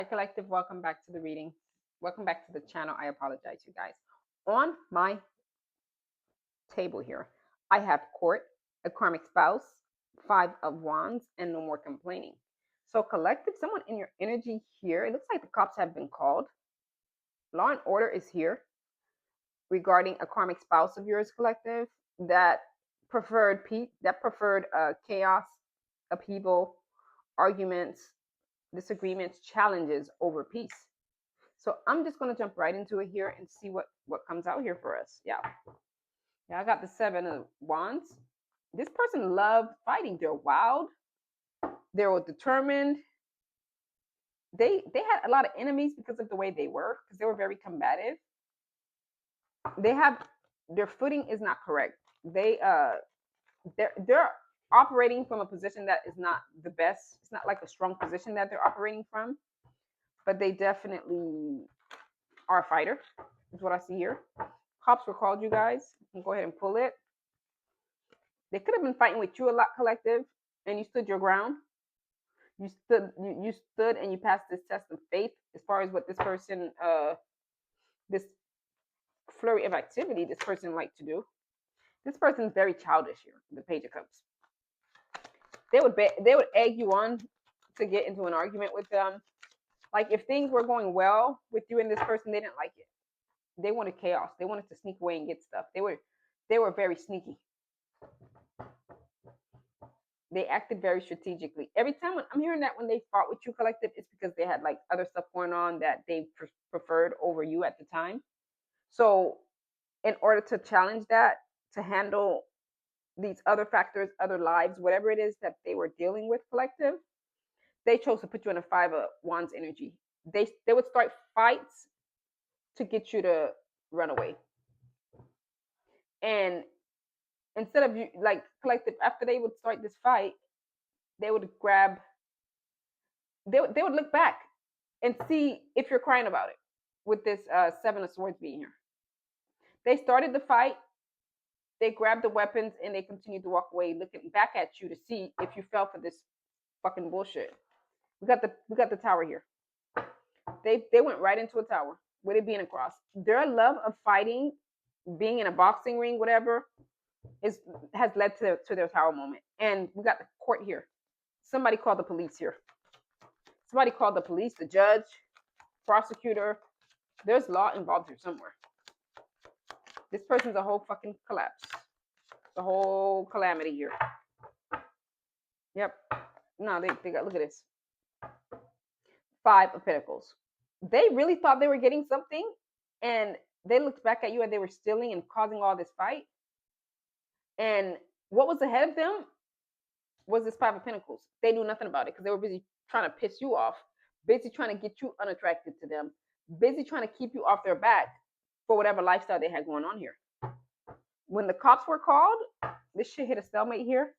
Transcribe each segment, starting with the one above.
Collective, welcome back to the reading. Welcome back to the channel. I apologize, you guys. On my table here, I have court, a karmic spouse, five of wands, and no more complaining. So, collective, someone in your energy here, it looks like the cops have been called. Law and order is here regarding a karmic spouse of yours, collective, that preferred peace, that preferred chaos, upheaval, arguments, disagreements, challenges over peace. So I'm just going to jump right into it here and see what comes out here for us. Yeah, I got the seven of wands. This person loved fighting. They're wild. They were determined. They had a lot of enemies because of the way they were, because they were very combative. They have their footing is not correct. They're operating from a position that is not the best. It's not like a strong position that they're operating from, but they definitely are a fighter. Is what I see here. Cops were called, you guys. You can go ahead and pull it. They could have been fighting with you a lot, collective, and you stood your ground. You stood and you passed this test of faith as far as what this person, this flurry of activity this person liked to do. This person is very childish here, the Page of Cups. They would egg you on to get into an argument with them. Like if things were going well with you and this person, they didn't like it. They wanted chaos. They wanted to sneak away and get stuff. They were very sneaky. They acted very strategically. Every time I'm hearing that when they fought with you, collective, it's because they had like other stuff going on that they preferred over you at the time. So, in order to challenge that, to handle these other factors, other lives, whatever it is that they were dealing with, collective, they chose to put you in a five of wands energy. They would start fights to get you to run away. And instead of you like collective, after they would start this fight, they would grab they would look back and see if you're crying about it with this seven of swords being here. They started the fight, they grabbed the weapons, and they continued to walk away looking back at you to see if you fell for this fucking bullshit. We got the tower here. They went right into a tower with it being a cross. Their love of fighting, being in a boxing ring, whatever, has led to their tower moment. And we got the court here. Somebody called the police here. Somebody called the police, the judge, prosecutor. There's law involved here somewhere. This person's a whole fucking collapse. The whole calamity here. Yep. No, they got, look at this. Five of Pentacles. They really thought they were getting something, and they looked back at you and they were stealing and causing all this fight. And what was ahead of them was this Five of Pentacles. They knew nothing about it because they were busy trying to piss you off, busy trying to get you unattracted to them, busy trying to keep you off their back for whatever lifestyle they had going on here. When the cops were called, this shit hit a stalemate here.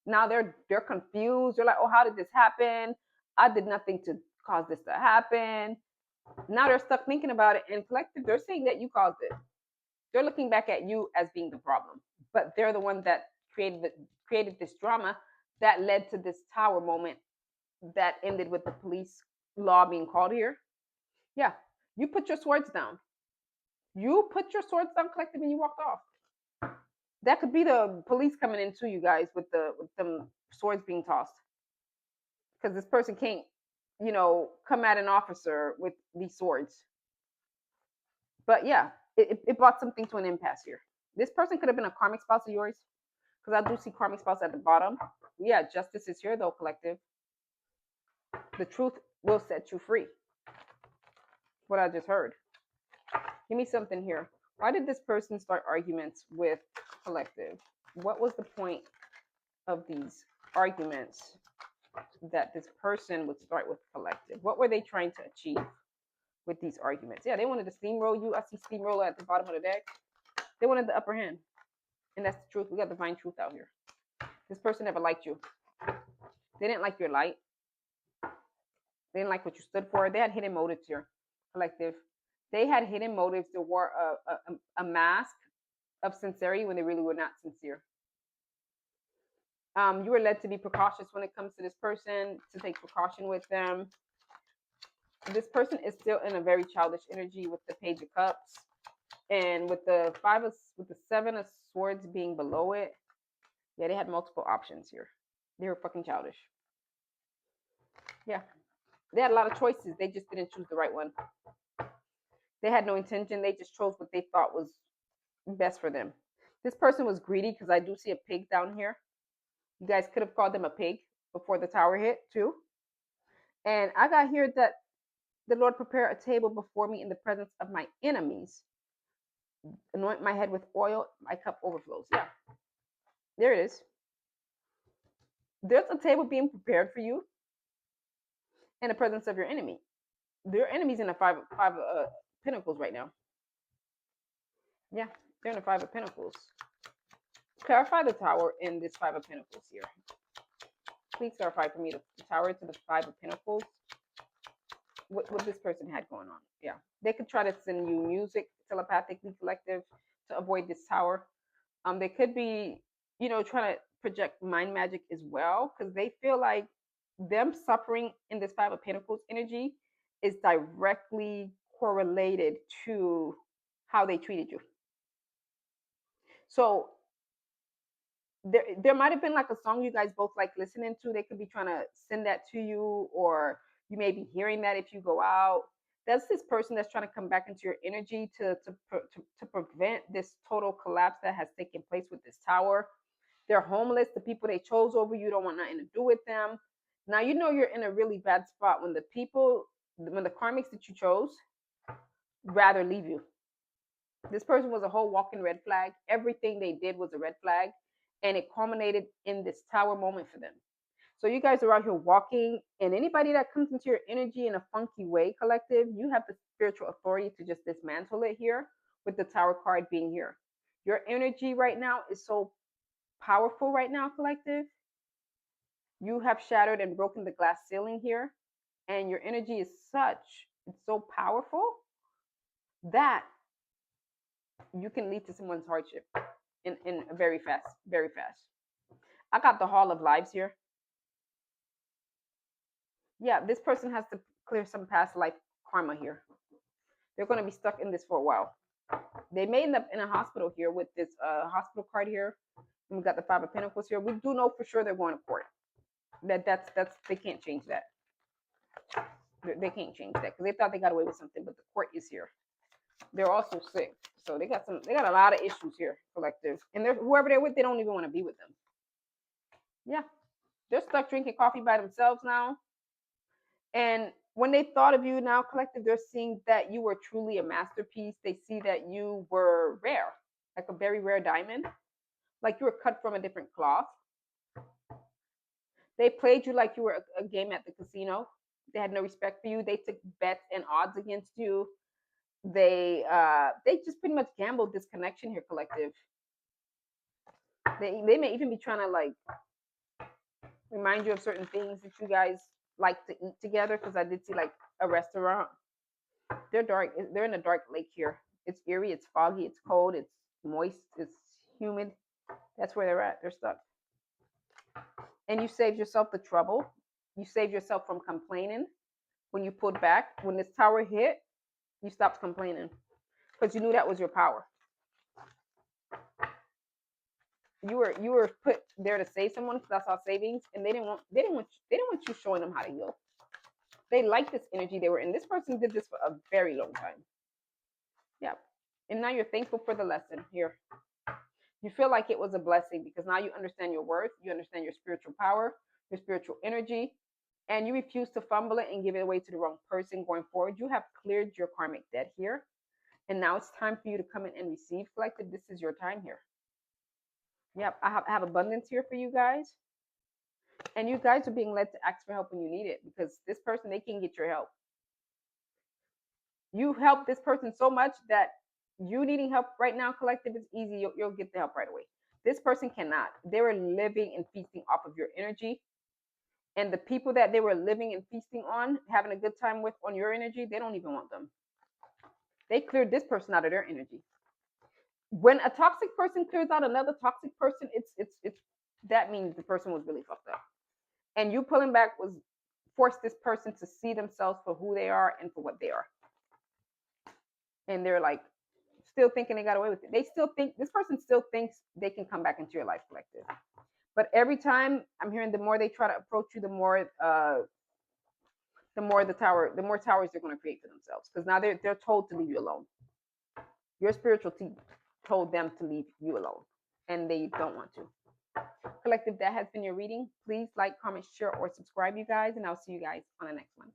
Now they're confused. They're like, oh, how did this happen? I did nothing to cause this to happen. Now they're stuck thinking about it, and collective, they're saying that you caused it. They're looking back at you as being the problem, but they're the one that created this drama that led to this tower moment that ended with the police law being called here. Yeah, you put your swords down. You put your swords down, collective, and you walked off. That could be the police coming into you guys with them swords being tossed, because this person can't, come at an officer with these swords. But yeah, it brought something to an impasse here. This person could have been a karmic spouse of yours, because I do see karmic spouse at the bottom. Yeah, justice is here though, collective. The truth will set you free. What I just heard. Give me something here. Why did this person start arguments with collective? What was the point of these arguments that this person would start with collective? What were they trying to achieve with these arguments? Yeah, they wanted to steamroll you. I see steamroller at the bottom of the deck. They wanted the upper hand. And that's the truth. We got divine truth out here. This person never liked you. They didn't like your light. They didn't like what you stood for. They had hidden motives here, collective. They had hidden motives. They wore a mask of sincerity when they really were not sincere. You were led to be precautious when it comes to this person, to take precaution with them. This person is still in a very childish energy with the Page of Cups and with the with the Seven of Swords being below it. Yeah, they had multiple options here. They were fucking childish. Yeah, they had a lot of choices. They just didn't choose the right one. They had no intention. They just chose what they thought was best for them. This person was greedy because I do see a pig down here. You guys could have called them a pig before the tower hit too. And I got here that the Lord prepare a table before me in the presence of my enemies. Anoint my head with oil, my cup overflows. Yeah, there it is. There's a table being prepared for you in the presence of your enemy. Your enemy's in the five pentacles right now. Yeah, they're in the Five of Pentacles. Clarify the tower in this Five of Pentacles here. Please clarify for me the tower to the Five of Pentacles. What this person had going on. Yeah, they could try to send you music telepathically, collective, to avoid this tower. They could be, trying to project mind magic as well because they feel like them suffering in this Five of Pentacles energy is directly correlated to how they treated you. So there might have been like a song you guys both like listening to. They could be trying to send that to you, or you may be hearing that if you go out. That's this person that's trying to come back into your energy to prevent this total collapse that has taken place with this tower. They're homeless. The people they chose over you don't want nothing to do with them. Now you know you're in a really bad spot when when the karmics that you chose rather leave you. This person was a whole walking red flag. Everything they did was a red flag, and it culminated in this tower moment for them. So you guys are out here walking, and anybody that comes into your energy in a funky way, collective, you have the spiritual authority to just dismantle it here with the tower card being here. Your energy right now is so powerful right now, collective. You have shattered and broken the glass ceiling here, and your energy is it's so powerful that you can lead to someone's hardship in very fast, very fast. I got the Hall of Lives here. Yeah, this person has to clear some past life karma here. They're going to be stuck in this for a while. They may end up in a hospital here with this hospital card here. And we got the Five of Pentacles here. We do know for sure they're going to court. That's they can't change that. They can't change that because they thought they got away with something, but the court is here. They're also sick, so they got a lot of issues here, collective. And they're whoever they're with, they don't even want to be with them. Yeah, they're stuck drinking coffee by themselves now. And when they thought of you now, collective, they're seeing that you were truly a masterpiece. They see that you were rare, like a very rare diamond, like you were cut from a different cloth. They played you like you were a game at the casino. They had no respect for you. They took bets and odds against you. They just pretty much gambled this connection here, collective. They may even be trying to like remind you of certain things that you guys like to eat together, because I did see like a restaurant. They're dark. They're in a dark lake here. It's eerie. It's foggy. It's cold. It's moist. It's humid. That's where they're at. They're stuck. And you saved yourself the trouble. You saved yourself from complaining when you pulled back. When this tower hit, you stopped complaining because you knew that was your power. You were put there to save someone, because that's all savings, and they didn't want you showing them how to heal. They like this energy they were in. This person did this for a very long time. Yeah. And now you're thankful for the lesson here. You feel like it was a blessing because now you understand your worth, you understand your spiritual power, your spiritual energy, and you refuse to fumble it and give it away to the wrong person going forward. You have cleared your karmic debt here. And now it's time for you to come in and receive, collective. This is your time here. Yep, I have abundance here for you guys. And you guys are being led to ask for help when you need it, because this person, they can get your help. You help this person so much that you needing help right now, collective, is easy. You'll get the help right away. This person cannot. They were living and feasting off of your energy. And the people that they were living and feasting on, having a good time with on your energy, they don't even want them. They cleared this person out of their energy. When a toxic person clears out another toxic person, it's that means the person was really fucked up. And you pulling back was force this person to see themselves for who they are and for what they are. And they're like still thinking they got away with it. They still think this person still thinks they can come back into your life, collective. But every time I'm hearing, the more they try to approach you, the more the more towers they're going to create for themselves. Because now they're told to leave you alone. Your spiritual team told them to leave you alone, and they don't want to. Collective, that has been your reading. Please like, comment, share, or subscribe, you guys, and I'll see you guys on the next one.